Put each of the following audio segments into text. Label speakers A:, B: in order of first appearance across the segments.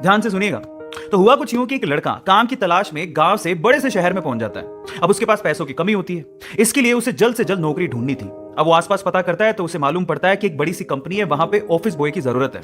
A: ध्यान से सुनिएगा। तो हुआ कुछ यूं कि एक लड़का काम की तलाश में गांव से बड़े से शहर में पहुंच जाता है। अब उसके पास पैसों की कमी होती है, इसके लिए उसे जल्द से जल्द नौकरी ढूंढनी थी। अब वो आसपास पता करता है तो उसे मालूम पड़ता है कि एक बड़ी सी कंपनी है, वहां पे ऑफिस बॉय की जरूरत है।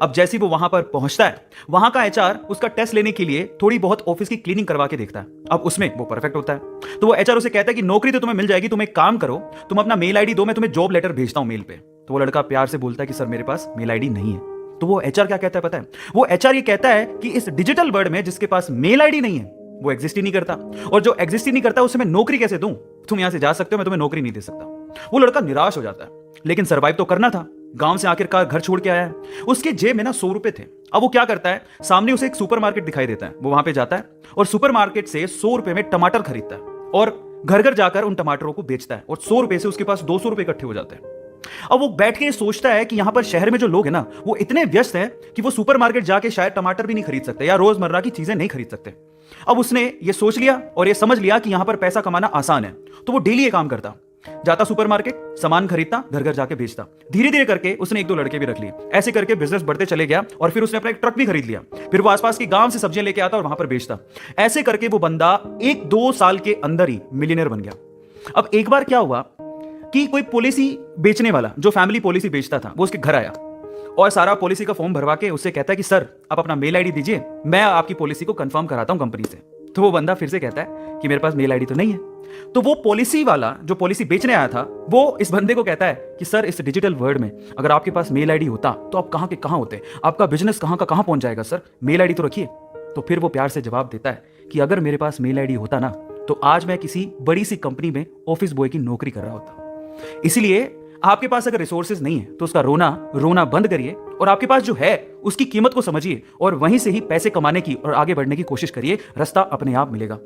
A: अब जैसे ही वो वहां पर पहुंचता है, वहां का एचआर उसका टेस्ट लेने के लिए थोड़ी बहुत ऑफिस की क्लीनिंग करवा के देखता है। अब उसमें वो परफेक्ट होता है। तो वो एचआर उसे कहता है कि नौकरी तो तुम्हें मिल जाएगी, तुम एक काम करो, तुम अपना मेल आईडी दो, मैं तुम्हें जॉब लेटर भेजता हूं मेल पे। तो वो लड़का प्यार से बोलता है कि सर मेरे पास मेल आईडी नहीं है। तो वो एचआर क्या कहता है पता है? वो एचआर ये कहता है कि इस डिजिटल वर्ल्ड में जिसके पास मेल आईडी नहीं है वो एग्जिस्ट ही नहीं करता, और जो एग्जिस्ट ही नहीं करता उसे मैं नौकरी कैसे दूं? तुम यहां से जा सकते हो, मैं तुम्हें नौकरी नहीं दे सकता। वो लड़का निराश हो जाता है, लेकिन सरवाइव तो करना था। गांव से आखिरकार घर छोड़ के आया है, उसके जेब में ना 100 रुपए थे। अब वो क्या करता है, सामने उसे एक सुपरमार्केट दिखाई देता है, वो वहां पे जाता है और सुपरमार्केट से 100 रुपए में टमाटर खरीदता है और घर घर जाकर उन टमाटरों को बेचता है, और 100 रुपए से उसके पास 200 रुपए इकट्ठे हो जाते हैं। अब वो बैठ के सोचता है कि यहां पर शहर में जो लोग हैं ना, वो इतने व्यस्त हैं कि वो सुपरमार्केट जाके शायद टमाटर भी नहीं खरीद सकते या रोजमर्रा की चीजें नहीं खरीद सकते। अब उसने ये सोच लिया और ये समझ लिया कि यहां पर पैसा कमाना आसान है, तो वो डेली ये काम करता, जाता सुपरमार्केट, सामान खरीदता, घर घर जाके बेचता। धीरे धीरे करके उसने एक दो लड़के भी रख लिए, ऐसे करके बिजनेस बढ़ते चले गया और फिर उसने अपना एक ट्रक भी खरीद लिया। फिर वो आसपास के गांव से सब्जियां लेके आता और वहां पर बेचता। ऐसे करके वो बंदा 1-2 साल के अंदर ही मिलियनर बन गया। अब एक बार क्या हुआ कि कोई पॉलिसी बेचने वाला जो फैमिली पॉलिसी बेचता था वो उसके घर आया और सारा पॉलिसी का फॉर्म भरवा के उससे कहता है कि सर आप अपना मेल आईडी दीजिए, मैं आपकी पॉलिसी को कंफर्म कराता हूं कंपनी से। तो वो बंदा फिर से कहता है कि मेरे पास मेल आईडी तो नहीं है। तो वो पॉलिसी वाला जो पॉलिसी बेचने आया था वो इस बंदे को कहता है कि सर इस डिजिटल वर्ल्ड में अगर आपके पास मेल आईडी होता तो आप कहां के कहां होते, आपका बिजनेस कहां का कहां पहुंच जाएगा, सर मेल आईडी तो रखिए। तो फिर वो प्यार से जवाब देता है कि अगर मेरे पास मेल आईडी होता ना तो आज मैं किसी बड़ी सी कंपनी में ऑफिस बॉय की नौकरी कर रहा होता। इसलिए आपके पास अगर रिसोर्सेज नहीं है तो उसका रोना बंद करिए और आपके पास जो है उसकी कीमत को समझिए और वहीं से ही पैसे कमाने की और आगे बढ़ने की कोशिश करिए। रास्ता अपने आप मिलेगा।